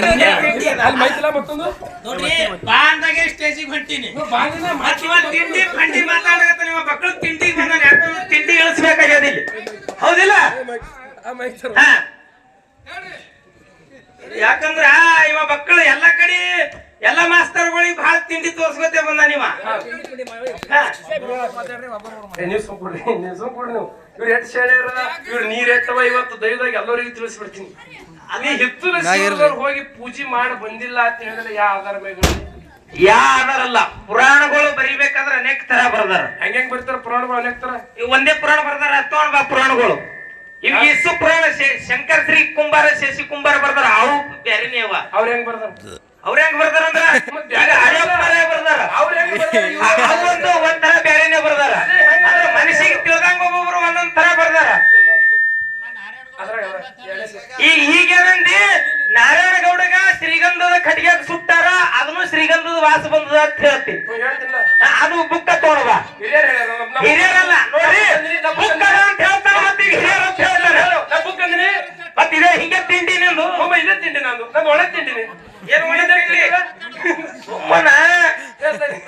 ಅಲ್ಲಿ ಮೈತಿಲ್ಲ ಮತ್ತೊಂದು ನೋಡ್ರಿ ಬಾಂದಾಗೆ ಸ್ಟೇಜಿಗೆ ಹೊಂಟೀನಿ ತಿಂಡಿ ಪಂಡಿ ಮಾತಾಡಕತ್ತ ನಿಮ್ಮ ಮಕ್ಕಳು ತಿಂಡಿಗೆ ಬಂದಾನೆ ಯಾಕಂದ್ರೆ ತಿಂಡಿ ಇಳಿಸ್ಬೇಕಾಗ್ಯದ ಇಲ್ಲಿ ಹೌದಿಲ್ಲ ಯಾಕಂದ್ರ ಇವ ಮಕ್ಕಳು ಎಲ್ಲ ಕಡೆ ಎಲ್ಲ ಮಾಸ್ತರ್ಗಳಿಗೆ ಬಹಳ ತಿಂಡಿ ತೋರ್ಸ್ಕೊತೆ ಬಂದ ನೀವ ನೀವು ಸುಮ್ಕೊಡ್ರಿ ನೀವು ಇವ್ರು ಎಟ್ ಹೇಳ್ಯಾರ ಇವ್ರು ನೀರ್ ಎಟ್ಟವ ಇವತ್ತು ದೈವದಾಗ ಎಲ್ಲರಿಗೂ ತಿಳಿಸ್ಬಿಡ್ತೀನಿ ನೀ ಹಿತ್ತಲ ಹೋಗಿ ಪೂಜೆ ಮಾಡಿ ಬಂದಿಲ್ಲ ಅಂತ ಹೇಳಿದ್ರೆ ಯಾವ ಆಧಾರ ಮೇಲೆ ಯಾ ಆಧಾರಲ್ಲ ಪುರಾಣಗಳು ಬರಿಬೇಕಾದ್ರೆ ಅನೇಕ ತರ ಬರ್ದಾರ ಹೆಂಗ್ ಬರ್ತಾರ ಪುರಾಣಗಳು ಅನೇಕ ತರ ಒಂದೇ ಪುರಾಣ ಬರ್ದಾರ ತಗೊಂಡ್ ಬಾ ಪುರಾಣಗಳು ಈಗ ಇಸು ಪುರಾಣ ಶಂಕರ್ ಶ್ರೀ ಕುಂಬಾರ ಶಶಿ ಕುಂಬಾರ ಬರ್ದಾರ ಅವು ಬ್ಯಾರಿನೇ ಅವ ಅವ್ರ ಹೆಂಗ್ ಬರ್ದಾರ ಅಂದ್ರ ಬರ್ದಾರ ಅವೊಂದು ಒಂಥರ ಬ್ಯಾರೇನೆ ಬರ್ದಾರ ಮನುಷ್ಯಗೆ ತಿಳ್ದಂಗ ಒಬ್ಬೊಬ್ರು ಒಂದೊಂದ್ ತರ ಬರ್ದಾರ ಈಗೇನಂದಿ ನಾರಾಯಣ ಗೌಡಗ ಶ್ರೀಗಂಧದ ಖಡ್ಗ್ಯಾಗ ಸುಟ್ಟಾರ ಅದನ್ನು ಶ್ರೀಗಂಧದ ವಾಸ ಬಂದದ ಅಂತ ಹೇಳ್ತಿ ಅದು ಬುಕ್ಕ ತೋಣವ ಹಿರಿಯರಲ್ಲ ನೋಡ್ರಿ ಬುಕ್ ಅಂತ ಹೇಳ್ತಾರ ಮತ್ತೆ ಹಿರಿಯರ ಅಂತ ಹೇಳ್ತಾರ ಬುಕ್ ಅಂದ್ರಿ ಮತ್ತೆ ಇದೇ ಹಿಂಗೆ ತಿಂಡಿ ನಿಂದು ಇದೇ ತಿಂಡಿ ನಂದು ಒಳ್ಳೆ ತಿಂಡಿನಿ ಏನ್ ಒಳ್ಳೆ ಸುಮ್ಮನ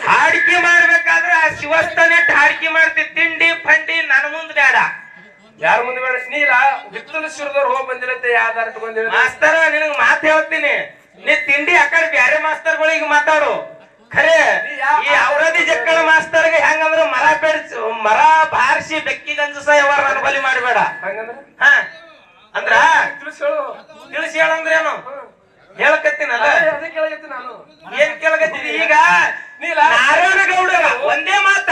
ಹಾಡಿಕೆ ಮಾಡ್ಬೇಕಾದ್ರೆ ಆ ಶಿವಸ್ಥಾನೆ ಹಾಡಿಕೆ ಮಾಡ್ತಿ ತಿಂಡಿ ಫಂಡಿ ನನ್ನ ಮುಂದ್ ಬೇಡ ಯಾರ ಮುಂದೆ ಬೇಡ ನೀಲ ಬಿತ್ತಲಶ್ವರದವ್ರು ಹೋಗಿ ಬಂದಿರತ್ತೆ ಯಾವ್ದಾರ ಇಟ್ಕೊಂಡಿರ ಮಾಸ್ತರ ನಿನಗ್ ಮಾತು ಹೇಳ್ತೀನಿ ನೀ ತಿಂಡಿ ಆ ಕಡೆ ಬ್ಯಾರೆ ಮಾಸ್ತರ್ಗಳಿಗೆ ಮಾತಾಡು ಖರೆ ಈ ಔರದಿ ಜಕ್ಕಳ ಮಾಸ್ತರ್ಗೆ ಹೆಂಗಂದ್ರ ಮರ ಬಾರಿಸಿ ಬೆಕ್ಕಿ ಗಂಜಸ ಯಾವಾರ ನನ್ನ ಬಲಿ ಮಾಡಬೇಡ ಹಂಗಂದ್ರ ಅಂದ್ರ ತಿಳಿಸಿ ಹೇಳಂದ್ರೇನು ಹೇಳಕತ್ತೀನಲ್ಲ ನಾನು ಏನ್ ಕೇಳಕತ್ತೀನಿ ಈಗ ನಾರಾಯಣ ಗೌಡ ಒಂದೇ ಮಾತ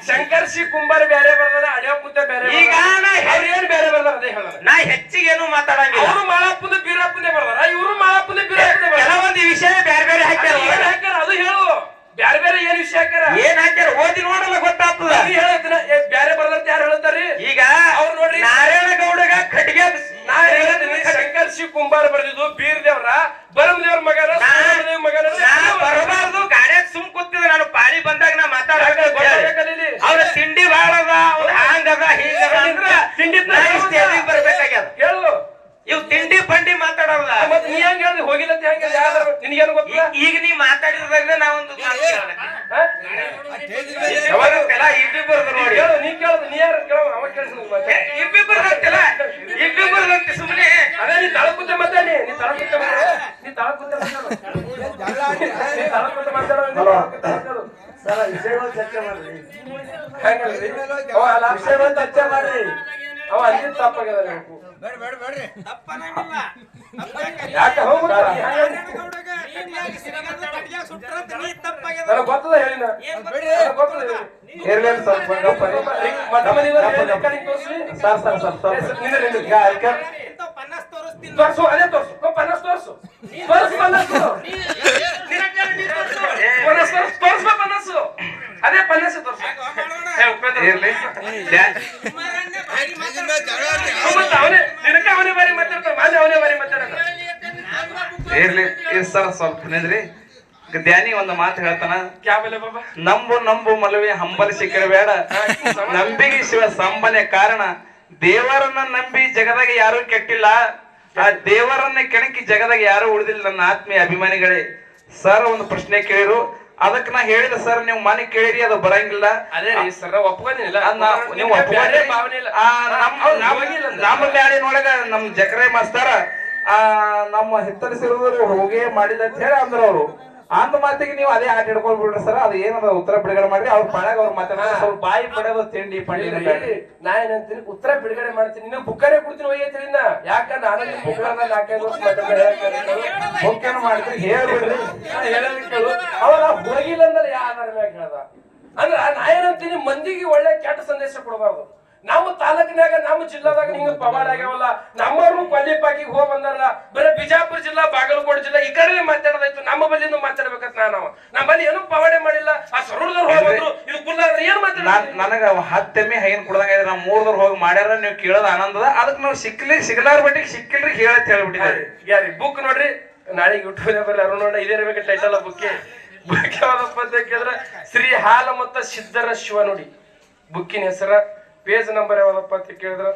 ಶಂಕರ್ ಸಿ ಕುಂಬಾರ ಬೇರೆ ಬರ್ದಾರ ಅಡಿಯ ಮುದ್ದೆ ಬೇರೆ ಈಗ ಏನ್ ಬೇರೆ ಬರ್ದಾರ ಅದೇ ಹೇಳ ನಾ ಹೆಚ್ಚಿಗೆ ಏನು ಮಾತಾಡಂಗಿಲ್ಲ ಅವರು ಮಾಳಪ್ಪನ ಬೀರಪ್ಪನೇ ಬರ್ದಾರ ಇವರು ಮಾಳಪ್ಪನ ಬೀರಪ್ಪನೇ ಕೆಲವೊಂದು ವಿಷಯ ಬೇರೆ ಬೇರೆ ಹಾಕ್ಯಾರ ಅದು ಹೇಳು ಬ್ಯಾರೆ ಬೇರೆ ಏನ್ ವಿಷಯ ಹಾಕ್ಯಾರ ಏನ್ ಹಾಕ್ಯಾರ ಓದಿ ನೋಡಲ್ಲ ಗೊತ್ತಾಗ್ತದ ಹೇಳತ್ತಿನ ಬೇರೆ ಬರ್ದಂತ ಯಾರು ಹೇಳ್ತಾರ್ರಿ ಈಗ ಅವ್ರು ನೋಡ್ರಿ ನಾರಾಯಣ ಗೌಡಗ ಖಡ್ಗೆ ನಾ ಹೇಳಿದ್ರಿ ಶಂಕರ್ ಸಿ ಕುಂಬಾರ ಬರ್ದಿದ್ದು ಬೀರ್ ದೇವ್ರ ಬರಮ್ ದೇವ್ರ ಮಗನ ಮಗನ ಬರಬಾರ್ದು ಗಾಡ್ಯಾಗ ಸುಮ್ ಕೂತಿದ ನಾನು ಪಾಳಿ ಬಂದಾಗ ನಾ ಮಾತಾಡಕ ಅವ್ರ ತಿಂಡಿ ಬಾಳ ಅದ ಅವ್ರ ಹಂಗದ ಹೀಗದ ಅಂದ್ರ ತಿಂಡಿ ಬರ್ಬೇಕಾಗ್ಯದ ಹೇಳು ಇವ್ ತಿಂಡಿ ಪಂಡಿ ಮಾತಾಡಲ್ಲ ಮತ್ ನೀ ಹೆಂಗ್ ಹೇಳ್ದಿ ಹೋಗಿಲ್ಲ ಹೆಂಗ ನಿನಗೇನು ಗೊತ್ತಿಲ್ಲ ಈಗ ನೀ ಮಾತಾಡಿದಾಗ ನಾವೊಂದು ಇಬ್ಬಿಬ್ಬರ್ದು ನೋಡಿ ಹೇಳು ನೀ ಕೇಳುದು ನೀ ಯಾರು ಕೇಳೋ ಅವ ಇಬ್ಬಿಬ್ಬರ್ದಂತೆಲ್ಲ ಇಬ್ಬಿಬ್ಬರ್ದಂತೆ ಸುಮ್ಮನೆ ಅದೇ ನೀ ತಳಕುತ್ತೆ ಮಾತಾಡಿ ನೀ ತಳಕುತ್ತೆ ಮಾತಾಡು ಸರ ವಿಷಯಗಳು ಚರ್ಚೆ ಮಾಡ್ರಿ ಹೆಂಗಲ್ರಿ ವಿಷಯಗಳು ಚರ್ಚೆ ಮಾಡ್ರಿ ಅವ ಅಲ್ಲಿ ತಪ್ಪಾಗ್ಯದ ಯಾಕೆ ಗೊತ್ತದ ಹೇಳಿನ ತೋರ್ಸು ಅದೇ ತೋರ್ಸು ಪನ್ನಸ್ ತೋರ್ಸು ಪನ್ನಸ್ಸು ಅದೇ ಪನ್ನಸ್ಸು ತೋರ್ಸು ಅವನೇ ಬಾರಿ ಮಾತಾಡ್ತಾರ ಮಾನ್ಯ ಅವನೇ ಬಾರಿ ಮಾತಾಡೋಣ ಇರ್ಲಿ ಸರ್ ಸ್ವಲ್ಪ ನಿಂದ್ರಿ ಧ್ಯಾನಿ ಒಂದು ಮಾತು ಹೇಳ್ತಾನ ನಂಬು ಮಲವಿ ಹಂಬಲಿ ಸಿಕ್ಕರೆ ಬೇಡ ನಂಬಿಗೆ ಶಿವ ಸಂಬಲೆ ಕಾರಣ ದೇವರನ್ನ ನಂಬಿ ಜಗದಾಗ ಯಾರು ಕೆಟ್ಟಿಲ್ಲ ಆ ದೇವರನ್ನ ಕೆಣಕಿ ಜಗದಾಗ ಯಾರು ಉಳಿದಿಲ್ಲ ನನ್ನ ಆತ್ಮೀಯ ಅಭಿಮಾನಿಗಳೇ ಸರ್ ಒಂದು ಪ್ರಶ್ನೆ ಕೇಳಿರು ಅದಕ್ಕೆ ನಾ ಹೇಳಿದ ಸರ್ ನೀವು ಮನೆ ಕೇಳಿರಿ ಅದು ಬರಂಗಿಲ್ಲ ಅದೇ ಸರ್ ಒಪ್ಕೊಂಡಿಲ್ಲ ನೀವು ನಮ್ಮ ಬ್ಯಾಡಿನೊಳಗ ನಮ್ ಜಕರೆ ಮಾಸ್ತರ ನಮ್ಮ ಹಿತ್ತಲಿಸಿರುವರು ಹೋಗಿ ಮಾಡಿದ ಅಂತ ಹೇಳಿ ಅಂದ್ರ ಅವರು ಅಂದ ಮಾತಿಗೆ ನೀವು ಅದೇ ಆಟ ಹಿಡ್ಕೊಂಡ್ ಬಿಡ್ರಿ ಸರ್ ಅದು ಏನದ ಉತ್ತರ ಬಿಡುಗಡೆ ಮಾಡ್ರಿ ಅವ್ರ ಪಳಗ ಅವ್ರ ಮಾತಾಡ ಸ್ವಲ್ಪ ಬಾಯಿ ಪಡೆಯೋದು ತಿಂಡಿ ಪಂಡಿ ನಾ ಏನಂತೀನಿ ಉತ್ತರ ಬಿಡುಗಡೆ ಮಾಡ್ತೀನಿ ನೀವು ಬುಕ್ಕರೇ ಕೊಡ್ತೀನಿ ಒಯ್ಯತ್ರಿಂದ ಯಾಕಂದ್ರೆ ನಾನು ಬುಕ್ಕರ್ನ 4-5 ವರ್ಷ ಬುಕ್ಕನ್ನು ಮಾಡ್ತೀರಿ ಹೇಳ್ಬಿಡ್ರಿ ಹೇಳೋದಕ್ಕೆ ಕೇಳು ಅವಾಗ ಹೋಗಿಲ್ಲ ಅಂದ್ರೆ ಯಾರ ಮ್ಯಾಗ ಹೇಳ್ದ ಅಂದ್ರ ನಾ ಏನಂತೀನಿ ಮಂದಿಗೆ ಒಳ್ಳೆ ಕೆಟ್ಟ ಸಂದೇಶ ಕೊಡಬಾರ್ದು ನಮ್ಮ ತಾಲೂಕಿನಾಗ ನಮ್ಮ ಜಿಲ್ಲಾದಾಗ ಹಿಂಗ ಪವಾಡ ಆಗ್ಯಾವಲ್ಲ ನಮ್ಮವ್ರು ಕೊಲ್ಲಿಪಾಕಿಗೆ ಹೋಗಿ ಬಂದಾರಲ್ಲ ಬರೀ ಬಿಜಾಪುರ ಜಿಲ್ಲಾ ಬಾಗಲಕೋಟೆ ಜಿಲ್ಲಾ ಈ ಕಡೆ ಮಾತಾಡೋದಾಯ್ತು ನಮ್ಮ ಬಲ್ಲಿಂದ ಮಾತಾಡ್ಬೇಕಂತ ನಮ್ಮ ಬಲ್ಲಿ ಏನು ಪವಾಡೆ ಮಾಡಿಲ್ಲ ಆ ಸರೂರದವ್ರು ಹೋಗ್ಬಂದ್ರು ಇದು ಕುಲ್ಲಾದ್ರೆ ಏನ್ ಮಾತಾಡ ನನಗ 10 ಎಮ್ಮೆ ಹೈನ್ ಕುಡ್ದಂಗ ನಮ್ 3 ಹೋಗಿ ಮಾಡ್ಯಾರ ನೀವು ಕೇಳೋದು ಆನಂದದ ಅದಕ್ಕೆ ನಾವು ಸಿಗ್ಲಾರ ಬಟ್ಟಿಗೆ ಸಿಕ್ಕಿಲ್ರಿ ಹೇಳತ್ ಹೇಳ್ಬಿಟ್ಟಿದ್ದಾರೆ ಯಾರಿ ಬುಕ್ ನೋಡ್ರಿ ನಾಳೆ ಯೂಟ್ಯೂಬ್ ಬರ್ಲಿ ಅವ್ರು ನೋಡ ಇದೇ ಇರ್ಬೇಕು ಟೈಟಲ್ ಬುಕ್ ಯಾವ್ದಪ್ಪ ಅಂತ ಕೇಳಿದ್ರೆ ಶ್ರೀ ಹಾಲ ಮತ್ತ ಸಿದ್ಧರ ಶಿವ ನೋಡಿ ಬುಕ್ಕಿನ ಹೆಸರ ಪೇಜ್ ನಂಬರ್ ಯಾವ್ದಪ್ಪ ಅಂತ ಕೇಳಿದ್ರ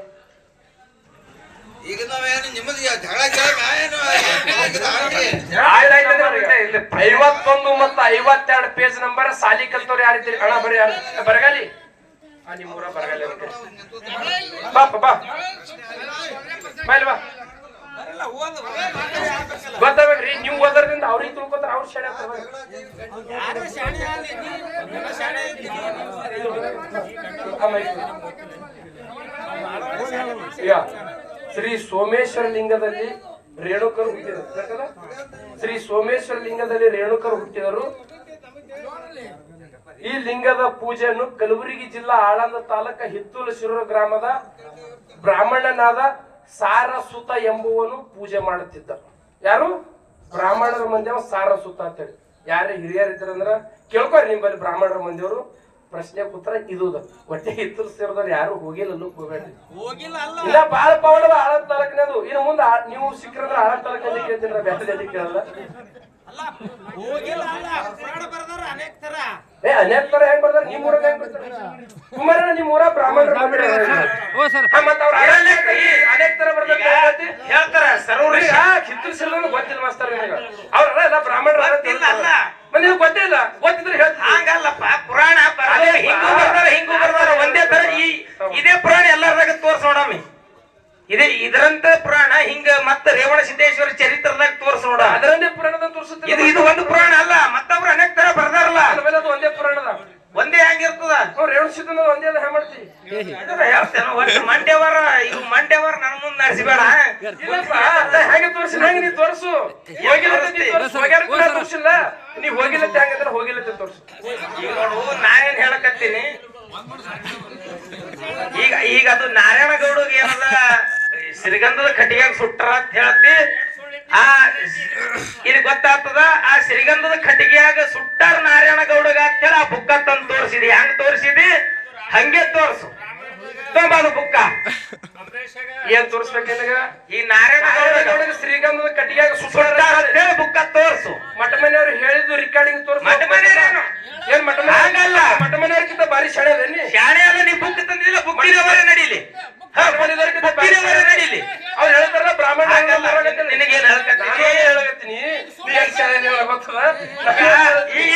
ಈಗ ನಾವೇನು ನಿಮ್ಮದು ಜಗಳ ಕೇಳಕ್ ನಾವೇನು ಇಲ್ಲಿ 51 ಮತ್ತು 52 ಪೇಜ್ ನಂಬರ್ ಸಾಲಿ ಕಲ್ತವ್ರು ಯಾರಿದ್ದೀರಿ ಅಣ್ಣ ಬರ್ರಿ ಯಾರು ಬರಗಾಲಿ ನಿಮ್ಮೂರ ಬರಗಾಲಿ ಬಾಪ ಬಾ ಬಾಯ್ ಬಾ ಗೊತ್ತಾಗ್ಬೇಕ್ರಿ ನೀವು ಓದೋದ್ರಿಂದ ಅವ್ರಿಗೆ ತಿಳ್ಕೊತಾರ ಅವ್ರು ಶಾಣೆ ಶ್ರೀ ಸೋಮೇಶ್ವರ ಲಿಂಗದಲ್ಲಿ ರೇಣುಕರು ಹುಟ್ಟಿದರು. ಶ್ರೀ ಸೋಮೇಶ್ವರ ಲಿಂಗದಲ್ಲಿ ರೇಣುಕರು ಹುಟ್ಟಿದರು. ಈ ಲಿಂಗದ ಪೂಜೆಯನ್ನು ಕಲಬುರಗಿ ಜಿಲ್ಲಾ ಆಳಂದ ತಾಲೂಕ ಹಿತ್ತೂರು ಶಿರೂರು ಗ್ರಾಮದ ಬ್ರಾಹ್ಮಣನಾದ ಸಾರಸುತ ಎಂಬುವನು ಪೂಜೆ ಮಾಡುತ್ತಿದ್ದ. ಯಾರು? ಬ್ರಾಹ್ಮಣರ ಮಂದಿಯವ ಸಾರಸುತ ಅಂತೇಳಿ. ಯಾರೇ ಹಿರಿಯರಿದ್ದಾರಂದ್ರ ಕೇಳ್ಕೊರಿ ನಿಮ್ಮಲ್ಲಿ ಬ್ರಾಹ್ಮಣರ ಮಂದಿಯವರು. ಪ್ರಶ್ನೆ ಉತ್ತರ ಇದು ಒಟ್ಟೆ ಹಿತ್ತೂರು ಸೇರಿದವ್ರು ಯಾರು ಹೋಗಿಲ್ಲ ಹೋಗ್ಬೇಡ್ರಿ. ಇಲ್ಲ ಬಾಳ ಪವನದ ಆಳಂದ ತಾಲೂಕಿನದು. ಇನ್ನು ಮುಂದೆ ನೀವು ಸಿಕ್ಕರಂದ್ರೆ ಆಳಂದ ತಾಲೂಕಲ್ಲಿ ಕೇಳ್ತೀರ, ಬ್ಯಾಸದಲ್ಲಿ ಕೇಳಲ್ಲ. ಅನೇಕ ತರ ಹೆಂಗ್ ಬರ್ತಾರ? ನಿಮ್ ಊರಾಗ ಹೆಂಗ್ ಬರ್ತಾರ? ಕುಮಾರ ನಿಮ್ ಊರ ಬ್ರಾಹ್ಮಣರ ಮತ್ತ ಅವ್ರ ಅನೇಕ ತರ ಬರ್ತಾರೆ ಹೇಳ್ತಾರ ಸರೋವರಿ ಕಿತ್ತೂರು ಸಿಲ್ಲನು ಗೊತ್ತಿಲ್ಲ ಮಾಸ್ತರ್ ನಿನಗ. ಅವ್ರ ಎಲ್ಲ ಬ್ರಾಹ್ಮಣರ ನಿಮ್ಗೆ ಗೊತ್ತೇ ಇಲ್ಲ. ಗೊತ್ತಿದ್ರೆ ಹೇಳ್ತೀನಿ. ಹಂಗಲ್ಲಪ್ಪ, ಪುರಾಣ ಹಿಂಗೂ ಬರ್ತಾರ ಒಂದೇ ತರ. ಇದೇ ಪುರಾಣ ಎಲ್ಲಾರ್ದಾಗ ತೋರ್ಸ ನೋಡಮ್ಮಿ. ಇದರಂತ ಪುರಾಣ ಹಿಂಗ ಮತ್ತ ರೇವಣ ಸಿದ್ದೇಶ್ವರ ಚರಿತ್ರದಾಗ ತೋರ್ಸ ನೋಡ. ಅದರಂದೇ ಪುರಾಣದ ತೋರಿಸುತ್ತೆ. ಇದು ಒಂದು ಪುರಾಣ ಅಲ್ಲ, ಮತ್ತೊಬ್ರು ಅನೇಕ ತರ ಬರ್ದಾರಲ್ಲ. ಅದು ಒಂದೇ ಪುರಾಣದ ಒಂದೇ ಹೆಂಗಿರ್ತದ? ರೇವಣ ಸಿದ್ಧ ಒಂದೇ ಅದ. ಹೆಂಗ್ ಮಾಡ್ತಿ? ಹೇಳ್ತೇನೆ. ಒಟ್ಟು ಮಂಡ್ಯವರ ಇದು ಮಂಡ್ಯವರ ನನ್ ಮುಂದ್ ನಡೆಸಬೇಡ. ಹೆಂಗೆ ತೋರಿಸಿ ಹೆಂಗೆ ನೀ ತೋರಿಸು. ತೋರಿಸಿಲ್ಲ ನೀವ್ ಹೋಗಿಲ್ಲತ್ತೆ. ಹೆಂಗಂದ್ರೆ ಹೋಗಿಲ್ಲತ್ತೆ ತೋರಿಸು. ಈಗ ನೋಡು, ನಾನೇನ್ ಹೇಳಕತ್ತೀನಿ ಈಗ ಅದು ನಾರಾಯಣಗೌಡಗೆ ಏನದ ಶ್ರೀಗಂಧದ ಕಟ್ಟಿಗೆ ಸುಟ್ಟರ ಅಂತ ಹೇಳ್ತಿ. ಇಲ್ಲಿ ಗೊತ್ತಾಗ್ತದ ಆ ಶ್ರೀಗಂಧದ ಕಟ್ಟಿಗೆಯಾಗ ಸುಟ್ಟಾರ ನಾರಾಯಣಗೌಡಗ ಅಂತ ಹೇಳಿ ಆ ಬುಕ್ಕ ತಂದು ತೋರಿಸಿದಿ. ಹೆಂಗ್ ತೋರಿಸಿದಿ ಹಂಗೆ ತೋರ್ಸು. ತೊಂಬದು ಬುಕ್ಕ ಏನ್ ತೋರಿಸ್ಬೇಕೇನಾಗ? ಈ ನಾರಾಯಣಗೌಡ ಶ್ರೀಗಂಧದ ಕಟ್ಟಿಗೆಯಾಗ ಸುಟ್ಟಾರ ಅಂತ ಹೇಳಿ ಬುಕ್ಕ ತೋರ್ಸು. ಮಠ ಮನೆಯವ್ರು ಹೇಳಿದ್ದು ರಿಕಾರ್ಡಿಂಗ್ ತೋರ್ಸು. ಮಠ ಮನೆಯವ್ರೇನು ಏನ್ ಮಠ ಹಾಗಲ್ಲ, ಮಠ ಮನೆಯವ್ರಕ್ಕಿಂತ ಬಾರಿ ಶಾಣೆ ಅದೇನಿ. ಶಾಣೆ ಅಲ್ಲ, ನೀ ಬುಕ್ ತಂದಿಲ್ಲ, ಬುಕ್ಕಿನವರೇ ನಡೀಲಿ, ಬುಕ್ಕಿನವರೇ ನಡೀಲಿ. ಅವ್ರು ಹೇಳ್ತಾರಲ್ಲ ಬ್ರಾಹ್ಮಣ ನಿನಗೇನ್ ಹೇಳಕತ್ತೀನಿ.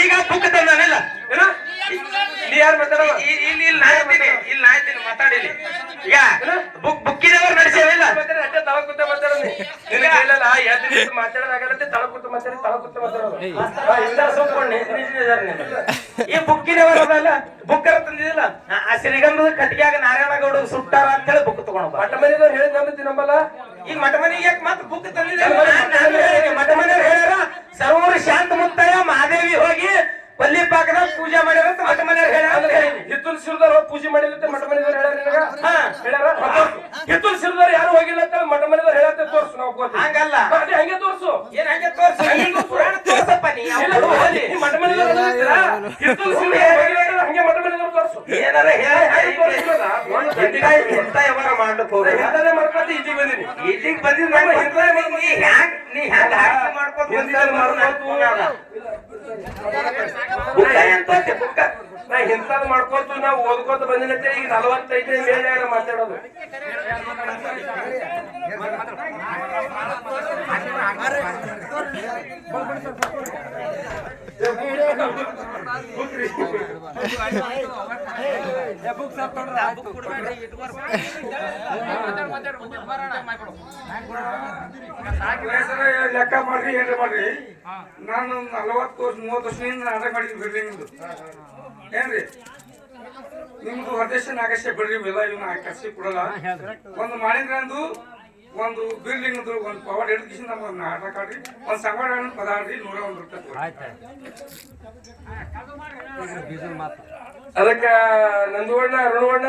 ಈಗ ಬುಕ್ ತಂದಾನಿಲ್ಲ. ನೀ ಯಾರು ಮಾತಾಡಲ್ಲ? ಇಲ್ಲಿ ನಾಯ್ತೀನಿ ಮಾತಾಡಿಲಿ. ಈಗ ಬುಕ್ಕಿನವರು ನಡೆಸೇವಿಲ್ಲ. ಅಷ್ಟೇ ತಳ ಕೂತ ಮಾತಾಡೋದು. ನಿನಗೇನಲ್ಲ ಮಾತಾಡೋದಾಗಲತ್ತೆ. ತಳ ಕೂತ ಮಾತಾಡೋದು. ಈ ಬುಕ್ಕಿನವರದಲ್ಲ, ಬುಕ್ಕರ ತಂದಿದಿಲ್ಲ. ಆ ಶ್ರೀಗಂಧದ ಕಟ್ಟಿಗೆಯಾಗ ನಾರಾಯಣಗೌಡ ಸುಟ್ಟಾರ ಅಂತ ಹೇಳಿ ಬುಕ್ ತಗೊಂಡು ಮಠ ಮನೆಯವ್ರು ಹೇಳಿ ನಂಬತ್ತಿ ನಂಬಲ್ಲ. ಈಗ ಮಠ ಮನೆಗೆ ಯಾಕೆ ಮತ್ತೆ ಬುಕ್ ತಂದಿದ್ದೆ? ಮಠ ಮನೆಯವ್ರು ಹೇಳ್ಯಾರ ಸರ್ವರು ಶಾಂತ ಮುಕ್ತಾಯ ಮಹಾದೇವಿ ಹೋಗಿ ಪಲ್ಲಿ ಪಾಕದಾಗ ಪೂಜೆ ಮಾಡ್ಯಾರ ಅಂತ ಮಠ ಮನೆಯವ್ರು ಹೇಳ್ಯಾರ. ಹಿತ್ತೂರು ಸಿರಿದವ್ರು ಪೂಜೆ ಮಾಡಿಲ್ಲತ್ತೆ ಮಠ ಮನೆಯವ್ರು ಹೇಳ್ಯಾರ ನಿನಗ? ಹೇಳ್ಯಾರ. ಹಿತ್ತೂರು ಸಿರಿದವ್ರು ಯಾರು ಹೋಗಿಲ್ಲ ಅಂತ ಮಠ ಮನೆಯವ್ರು ಹೇಳತ್ತೆ. ತೋರ್ಸು. ನಾವು ಹಂಗಲ್ಲ, ಹಂಗೆ ತೋರ್ಸು. ಏನ್ ಹಂಗೆ ತೋರ್ಸು? ಪುರಾಣ ತೋರ್ಸಪ್ಪ. ನೀ ಮಠ ಮನೆಯವ್ರು ಹಿತ್ತೂರು ಸಿರಿದವ್ರು ಹಂಗೆ ಮಠ ಮನೆಯವ್ರು ತೋರ್ಸು. ಏನಾರ ಎಂತ ವ್ಯವಹಾರ ಮಾಡ್ಲಿಕ್ಕೆ ಹೋಗ ಮಾಡ್ಕೊತಿ ಈಜಿಗೆ ಬಂದಿನಿ. ಈಜಿಗೆ ಬಂದಿದ್ ನೀ ಹ್ಯಾಂಗ ಮಾಡ್ಕೊತ ನಾ ಇಂಥದ್ ಮಾಡ್ಕೊತು ನಾವು ಓದ್ಕೋತ ಬಂದಿನತ್ತೆ. ಈಗ 45 ಮೇಲೆ ಮಾತಾಡೋದು. ಲೆಕ್ಕ ಮಾಡ್ರಿ, ಏನ್ರಿ ಮಾಡ್ರಿ. ನಾನು 40 ವರ್ಷ 30 ವರ್ಷದಿಂದ ನಾಟಕ ಮಾಡಿದ್ವಿ ಬಿಡ್ರಿ. ನಿಮ್ದು ಏನ್ರಿ? ನಿಮ್ದು ಹೊರದೇಶ ನಾಗೇಶ ಬಿಡ್ರಿ. ಇವೆಲ್ಲ ಇವನ್ನ ಕಸಿ ಕೊಡಲ್ಲ. ಒಂದು ಮಾಡಿದ್ರಂದು ಒಂದು ಬಿಲ್ಡಿಂಗ್ ಒಂದು ಪವರ್ ಎಡ್ಕೇಶನ್ ನಮ್ಗೆ ನಾಟಕ ಆಡ್ರಿ. ಒಂದು ಸಂಗಡ ಪದ ಆಡ್ರಿ. 101 ರೂಪಾಯಿ. ಅದಕ್ಕ ನಂದುವಣ್ಣ ಋಣವಣ್ಣ